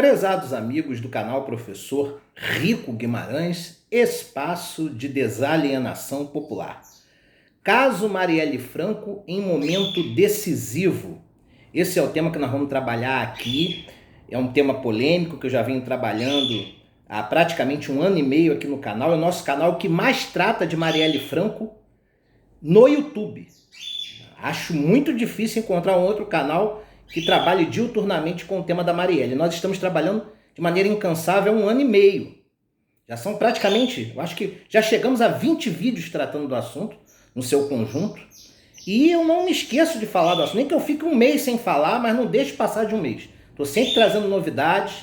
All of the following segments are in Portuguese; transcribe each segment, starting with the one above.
Prezados amigos do canal Professor Rico Guimarães, espaço de desalienação popular. Caso Marielle Franco em momento decisivo. Esse é o tema que nós vamos trabalhar aqui. É um tema polêmico que eu já venho trabalhando há praticamente 1 ano e meio aqui no canal. É o nosso canal que mais trata de Marielle Franco no YouTube. Acho muito difícil encontrar um outro canal que trabalhe diuturnamente com o tema da Marielle. Nós estamos trabalhando de maneira incansável há 1 ano e meio. Já são praticamente, eu acho que já chegamos a 20 vídeos tratando do assunto, no seu conjunto. E eu não me esqueço de falar do assunto, nem que eu fique 1 mês sem falar, mas não deixe passar de 1 mês. Estou sempre trazendo novidades,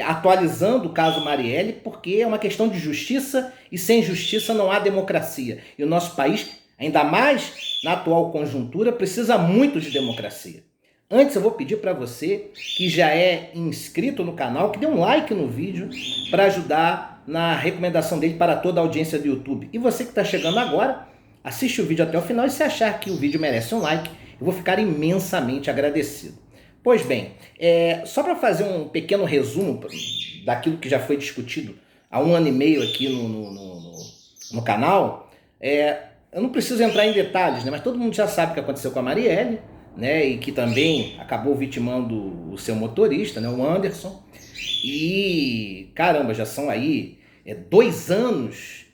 atualizando o caso Marielle, porque é uma questão de justiça e sem justiça não há democracia. E o nosso país, ainda mais na atual conjuntura, precisa muito de democracia. Antes eu vou pedir para você que já é inscrito no canal, que dê um like no vídeo para ajudar na recomendação dele para toda a audiência do YouTube. E você que está chegando agora, assiste o vídeo até o final e se achar que o vídeo merece um like, eu vou ficar imensamente agradecido. Pois bem, só para fazer um pequeno resumo daquilo que já foi discutido há 1 ano e meio aqui no canal, eu não preciso entrar em detalhes, né? Mas todo mundo já sabe o que aconteceu com a Marielle, né, e que também acabou vitimando o seu motorista, né, o Anderson. E caramba, já são aí 2 anos,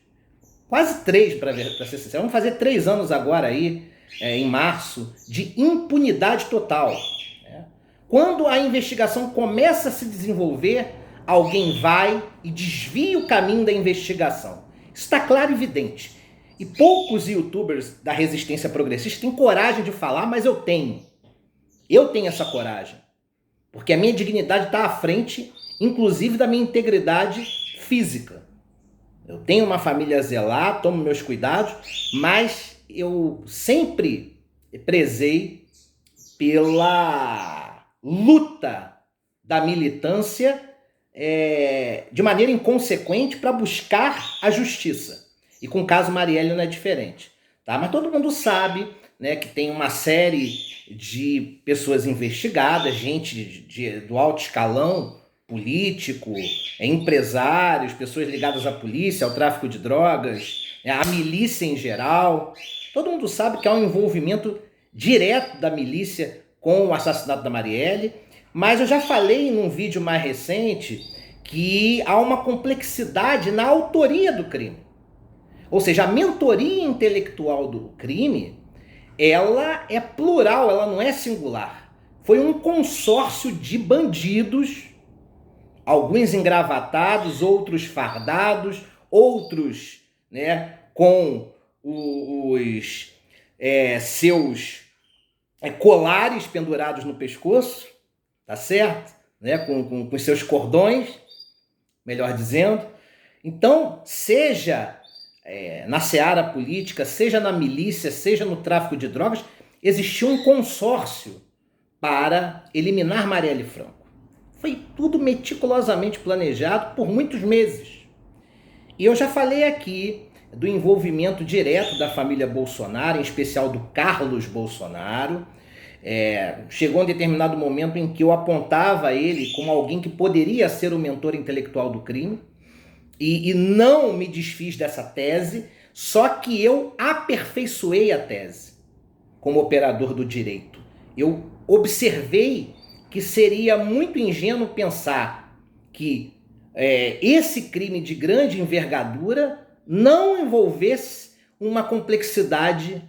quase 3 para ser sincero, vamos fazer 3 anos agora aí, em março, de impunidade total, né? Quando a investigação começa a se desenvolver, alguém vai e desvia o caminho da investigação. Isso está claro e evidente. E poucos youtubers da resistência progressista têm coragem de falar, mas eu tenho. Eu tenho essa coragem. Porque a minha dignidade está à frente, inclusive da minha integridade física. Eu tenho uma família a zelar, tomo meus cuidados, mas eu sempre prezei pela luta da militância de maneira inconsequente para buscar a justiça. E com o caso Marielle não é diferente, tá? Mas todo mundo sabe, né, que tem uma série de pessoas investigadas, gente do alto escalão político, empresários, pessoas ligadas à polícia, ao tráfico de drogas, à milícia em geral. Todo mundo sabe que há um envolvimento direto da milícia com o assassinato da Marielle, mas eu já falei num vídeo mais recente que há uma complexidade na autoria do crime. Ou seja, a mentoria intelectual do crime, ela é plural, ela não é singular. Foi um consórcio de bandidos, alguns engravatados, outros fardados, outros, né, com os seus colares pendurados no pescoço, tá certo? Né, com os seus cordões, melhor dizendo. Então, seja na seara política, seja na milícia, seja no tráfico de drogas, existiu um consórcio para eliminar Marielle Franco. Foi tudo meticulosamente planejado por muitos meses. E eu já falei aqui do envolvimento direto da família Bolsonaro, em especial do Carlos Bolsonaro. Chegou um determinado momento em que eu apontava ele como alguém que poderia ser o mentor intelectual do crime. E não me desfiz dessa tese, só que eu aperfeiçoei a tese como operador do direito. Eu observei que seria muito ingênuo pensar que esse crime de grande envergadura não envolvesse uma complexidade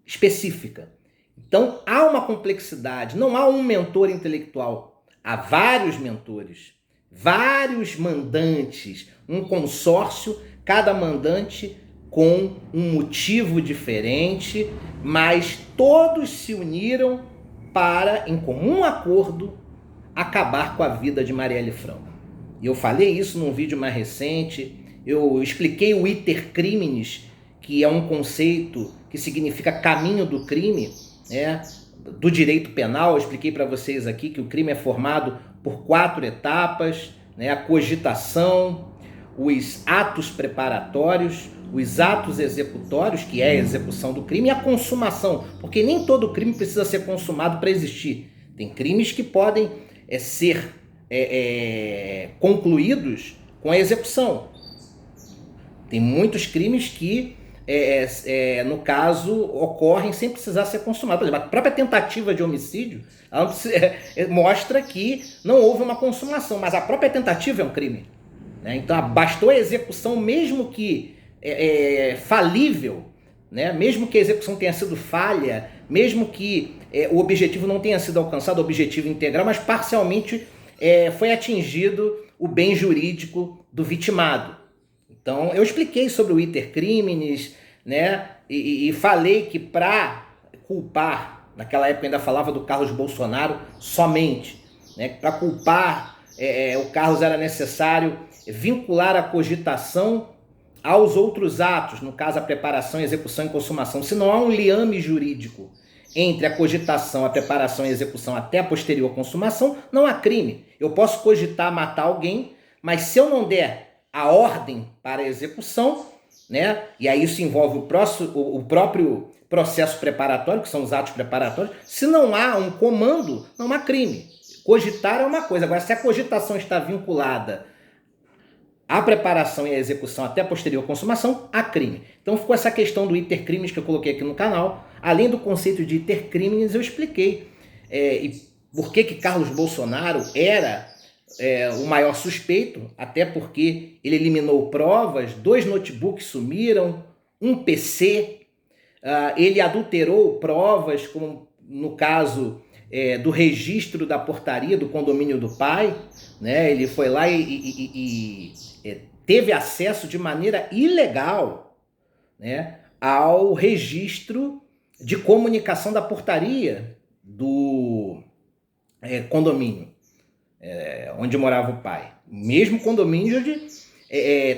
específica. Então, há uma complexidade, não há um mentor intelectual, há vários mentores. Vários mandantes, um consórcio, cada mandante com um motivo diferente, mas todos se uniram para, em comum acordo, acabar com a vida de Marielle Franco. E eu falei isso num vídeo mais recente, eu expliquei o iter criminis, que é um conceito que significa caminho do crime, né, do direito penal. Eu expliquei para vocês aqui que o crime é formado por 4 etapas, né? A cogitação, os atos preparatórios, os atos executórios, que é a execução do crime, e a consumação, porque nem todo crime precisa ser consumado para existir. Tem crimes que podem ser concluídos com a execução. Tem muitos crimes que, no caso, ocorrem sem precisar ser consumado. Por exemplo, a própria tentativa de homicídio mostra que não houve uma consumação, mas a própria tentativa é um crime. Né? Então, bastou a execução, mesmo que falível, né? Mesmo que a execução tenha sido falha, mesmo que o objetivo não tenha sido alcançado, o objetivo integral, mas parcialmente foi atingido o bem jurídico do vitimado. Então, eu expliquei sobre o iter criminis, né? E falei que para culpar, naquela época ainda falava do Carlos Bolsonaro somente, né? Para culpar o Carlos era necessário vincular a cogitação aos outros atos, no caso a preparação, execução e consumação. Se não há um liame jurídico entre a cogitação, a preparação e a execução até a posterior consumação, não há crime. Eu posso cogitar matar alguém, mas se eu não der a ordem para a execução, né, e aí isso envolve o próprio processo preparatório, que são os atos preparatórios, se não há um comando, não há crime. Cogitar é uma coisa, agora se a cogitação está vinculada à preparação e à execução até a posterior consumação, há crime. Então ficou essa questão do iter criminis que eu coloquei aqui no canal. Além do conceito de iter criminis, eu expliquei por que Carlos Bolsonaro era o maior suspeito, até porque ele eliminou provas, 2 notebooks sumiram, um PC, ele adulterou provas, como no caso do registro da portaria do condomínio do pai, né? Ele foi lá e teve acesso de maneira ilegal, né, ao registro de comunicação da portaria do condomínio onde morava o pai. Mesmo condomínio onde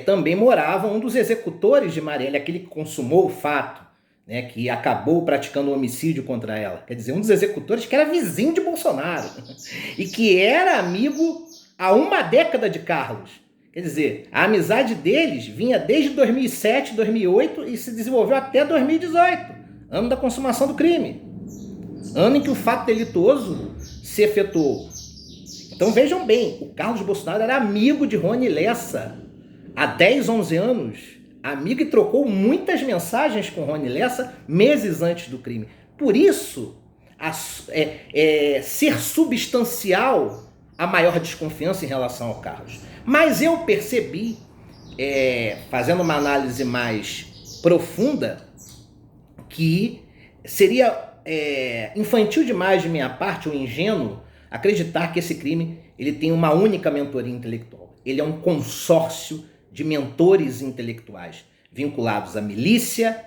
também morava um dos executores de Marielle, aquele que consumou o fato, né, que acabou praticando um homicídio contra ela. Quer dizer, um dos executores que era vizinho de Bolsonaro e que era amigo há uma década de Carlos. Quer dizer, a amizade deles vinha desde 2007, 2008 e se desenvolveu até 2018, ano da consumação do crime, ano em que o fato delituoso se efetuou. Então vejam bem, o Carlos Bolsonaro era amigo de Rony Lessa há 10, 11 anos, amigo e trocou muitas mensagens com Rony Lessa meses antes do crime. Por isso, ser substancial a maior desconfiança em relação ao Carlos. Mas eu percebi, fazendo uma análise mais profunda, que seria infantil demais de minha parte, ou ingênuo, acreditar que esse crime ele tem uma única mentoria intelectual. Ele é um consórcio de mentores intelectuais vinculados à milícia,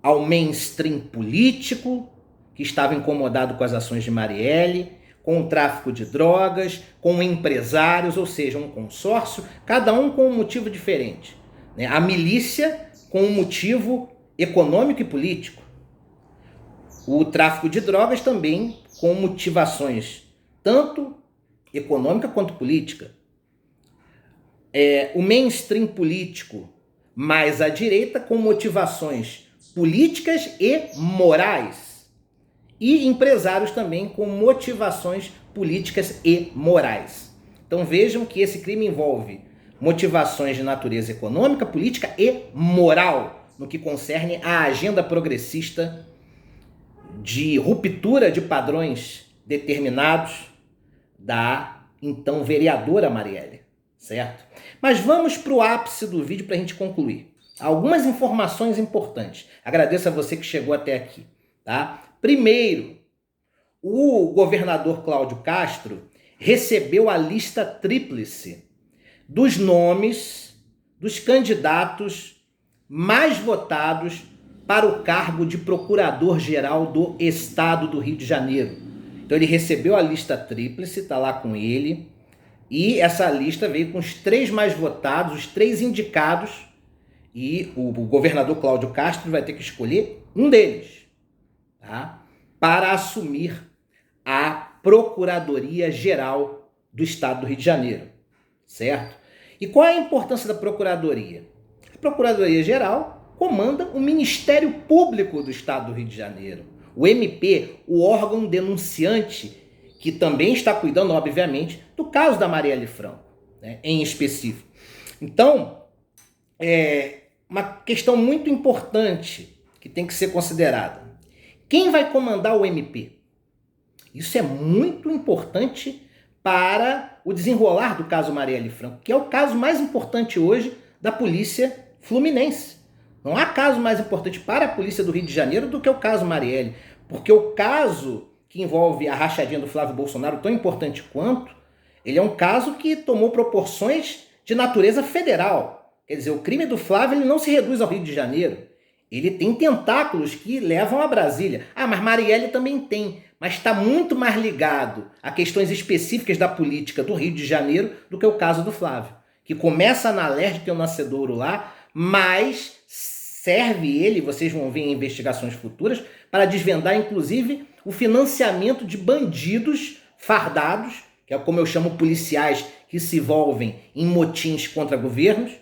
ao mainstream político, que estava incomodado com as ações de Marielle, com o tráfico de drogas, com empresários, ou seja, um consórcio, cada um com um motivo diferente. Né? A milícia com um motivo econômico e político. O tráfico de drogas também com motivações tanto econômica quanto política. O mainstream político mais à direita com motivações políticas e morais. E empresários também com motivações políticas e morais. Então vejam que esse crime envolve motivações de natureza econômica, política e moral, no que concerne à agenda progressista de ruptura de padrões determinados da então vereadora Marielle, certo? Mas vamos para o ápice do vídeo para a gente concluir. Algumas informações importantes. Agradeço a você que chegou até aqui, tá? Primeiro, o governador Cláudio Castro recebeu a lista tríplice dos nomes dos candidatos mais votados para o cargo de procurador-geral do Estado do Rio de Janeiro. Então ele recebeu a lista tríplice, está lá com ele, e essa lista veio com os 3 mais votados, os 3 indicados, e o governador Cláudio Castro vai ter que escolher um deles, tá? Para assumir a Procuradoria-Geral do Estado do Rio de Janeiro, certo? E qual é a importância da Procuradoria? A Procuradoria-Geral comanda o Ministério Público do Estado do Rio de Janeiro, o MP, o órgão denunciante que também está cuidando, obviamente, do caso da Marielle Franco, né, em específico. Então, uma questão muito importante que tem que ser considerada. Quem vai comandar o MP? Isso é muito importante para o desenrolar do caso Marielle Franco, que é o caso mais importante hoje da polícia fluminense. Não há caso mais importante para a polícia do Rio de Janeiro do que o caso Marielle, porque o caso que envolve a rachadinha do Flávio Bolsonaro, tão importante quanto, ele é um caso que tomou proporções de natureza federal. Quer dizer, o crime do Flávio ele não se reduz ao Rio de Janeiro. Ele tem tentáculos que levam a Brasília. Ah, mas Marielle também tem, mas está muito mais ligado a questões específicas da política do Rio de Janeiro do que o caso do Flávio, que começa na Alerj, tem o Nascedouro lá, mas serve ele, vocês vão ver em investigações futuras, para desvendar, inclusive, o financiamento de bandidos fardados, que é como eu chamo policiais que se envolvem em motins contra governos,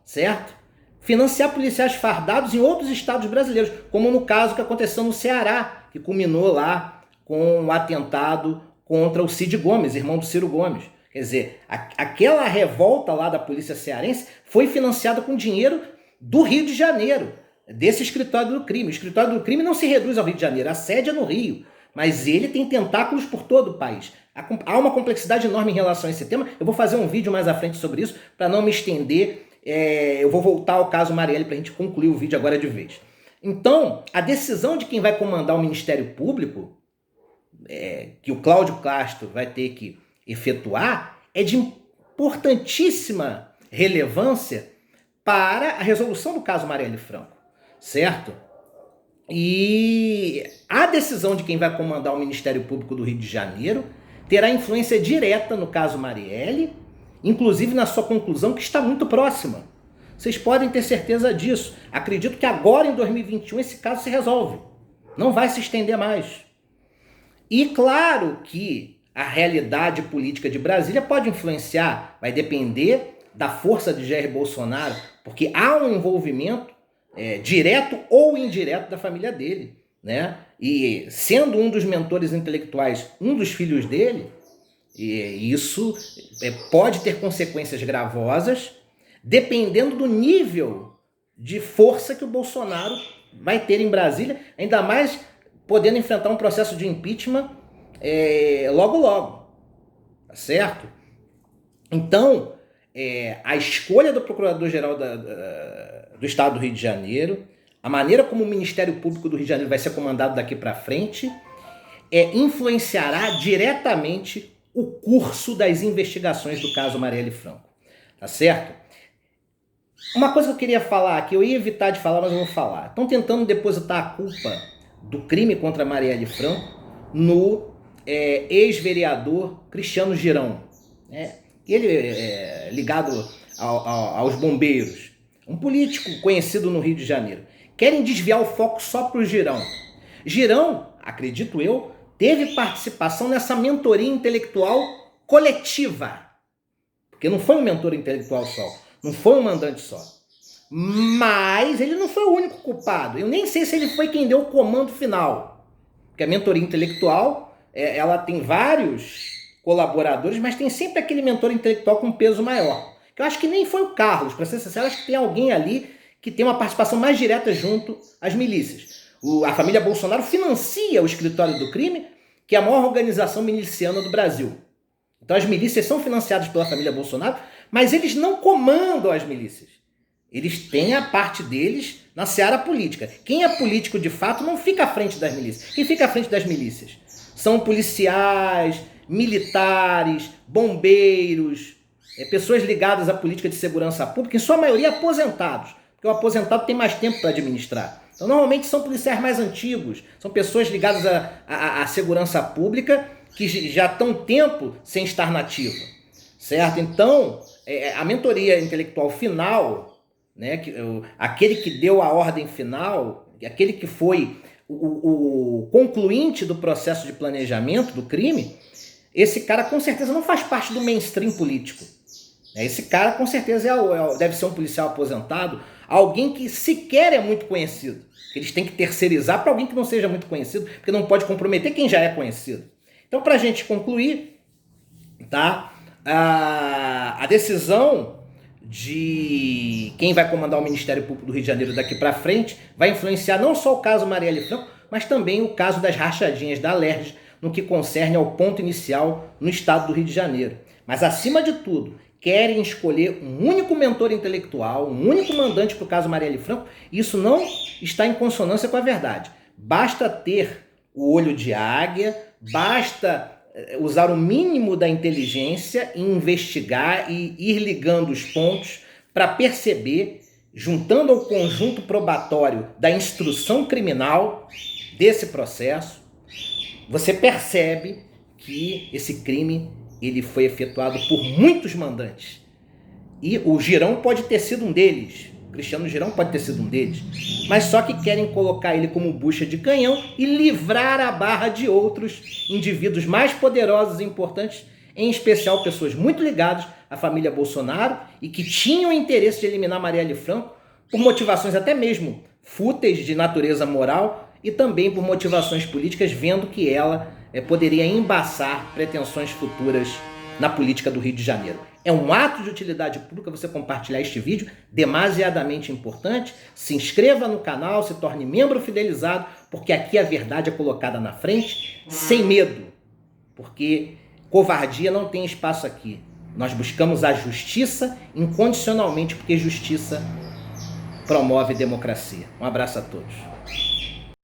certo? Financiar policiais fardados em outros estados brasileiros, como no caso que aconteceu no Ceará, que culminou lá com o atentado contra o Cid Gomes, irmão do Ciro Gomes. Quer dizer, aquela revolta lá da polícia cearense foi financiada com dinheiro do Rio de Janeiro, desse escritório do crime. O escritório do crime não se reduz ao Rio de Janeiro, a sede é no Rio, mas ele tem tentáculos por todo o país. Há uma complexidade enorme em relação a esse tema. Eu vou fazer um vídeo mais à frente sobre isso, para não me estender. Eu vou voltar ao caso Marielle para a gente concluir o vídeo agora de vez. Então, a decisão de quem vai comandar o Ministério Público, que o Cláudio Castro vai ter que efetuar, é de importantíssima relevância para a resolução do caso Marielle Franco, certo? E a decisão de quem vai comandar o Ministério Público do Rio de Janeiro terá influência direta no caso Marielle, inclusive na sua conclusão, que está muito próxima. Vocês podem ter certeza disso. Acredito que agora, em 2021, esse caso se resolve. Não vai se estender mais. E claro que a realidade política de Brasília pode influenciar, vai depender da força de Jair Bolsonaro, porque há um envolvimento direto ou indireto da família dele, né? E sendo um dos mentores intelectuais, um dos filhos dele, isso pode ter consequências gravosas, dependendo do nível de força que o Bolsonaro vai ter em Brasília, ainda mais podendo enfrentar um processo de impeachment logo logo, tá certo? Então, a escolha do Procurador-Geral do Estado do Rio de Janeiro, a maneira como o Ministério Público do Rio de Janeiro vai ser comandado daqui para frente, influenciará diretamente o curso das investigações do caso Marielle Franco, tá certo? Uma coisa que eu queria falar aqui, eu ia evitar de falar, mas eu vou falar. Estão tentando depositar a culpa do crime contra Marielle Franco no ex-vereador Cristiano Girão, né? Ele é ligado aos bombeiros, um político conhecido no Rio de Janeiro. Querem desviar o foco só para o Girão. Girão, acredito eu, teve participação nessa mentoria intelectual coletiva. Porque não foi um mentor intelectual só, não foi um mandante só. Mas ele não foi o único culpado. Eu nem sei se ele foi quem deu o comando final. Porque a mentoria intelectual, ela tem vários colaboradores, mas tem sempre aquele mentor intelectual com peso maior. Que eu acho que nem foi o Carlos, para ser sincero, acho que tem alguém ali que tem uma participação mais direta junto às milícias. A família Bolsonaro financia o escritório do crime, que é a maior organização miliciana do Brasil. Então as milícias são financiadas pela família Bolsonaro, mas eles não comandam as milícias. Eles têm a parte deles na seara política. Quem é político de fato não fica à frente das milícias. Quem fica à frente das milícias são policiais, militares, bombeiros, pessoas ligadas à política de segurança pública, em sua maioria aposentados, porque o aposentado tem mais tempo para administrar. Então, normalmente são policiais mais antigos, são pessoas ligadas à segurança pública que já estão tempo sem estar na ativa, certo? Então, a mentoria intelectual final, né, aquele que deu a ordem final, aquele que foi o concluinte do processo de planejamento do crime, esse cara com certeza não faz parte do mainstream político. Esse cara com certeza deve ser um policial aposentado, alguém que sequer é muito conhecido. Eles têm que terceirizar para alguém que não seja muito conhecido, porque não pode comprometer quem já é conhecido. Então, para a gente concluir, tá? A decisão de quem vai comandar o Ministério Público do Rio de Janeiro daqui para frente vai influenciar não só o caso Marielle Franco, mas também o caso das rachadinhas da Alerj no que concerne ao ponto inicial no estado do Rio de Janeiro. Mas, acima de tudo, querem escolher um único mentor intelectual, um único mandante para o caso Marielle Franco. Isso não está em consonância com a verdade. Basta ter o olho de águia, basta usar o mínimo da inteligência e investigar e ir ligando os pontos para perceber, juntando ao conjunto probatório da instrução criminal desse processo, você percebe que esse crime ele foi efetuado por muitos mandantes. E o Girão pode ter sido um deles. O Cristiano Girão pode ter sido um deles. Mas só que querem colocar ele como bucha de canhão e livrar a barra de outros indivíduos mais poderosos e importantes, em especial pessoas muito ligadas à família Bolsonaro e que tinham interesse de eliminar Marielle Franco por motivações até mesmo fúteis de natureza moral e também por motivações políticas, vendo que ela poderia embaçar pretensões futuras na política do Rio de Janeiro. É um ato de utilidade pública você compartilhar este vídeo, demasiadamente importante. Se inscreva no canal, se torne membro fidelizado, porque aqui a verdade é colocada na frente, sem medo, porque covardia não tem espaço aqui. Nós buscamos a justiça incondicionalmente, porque justiça promove democracia. Um abraço a todos.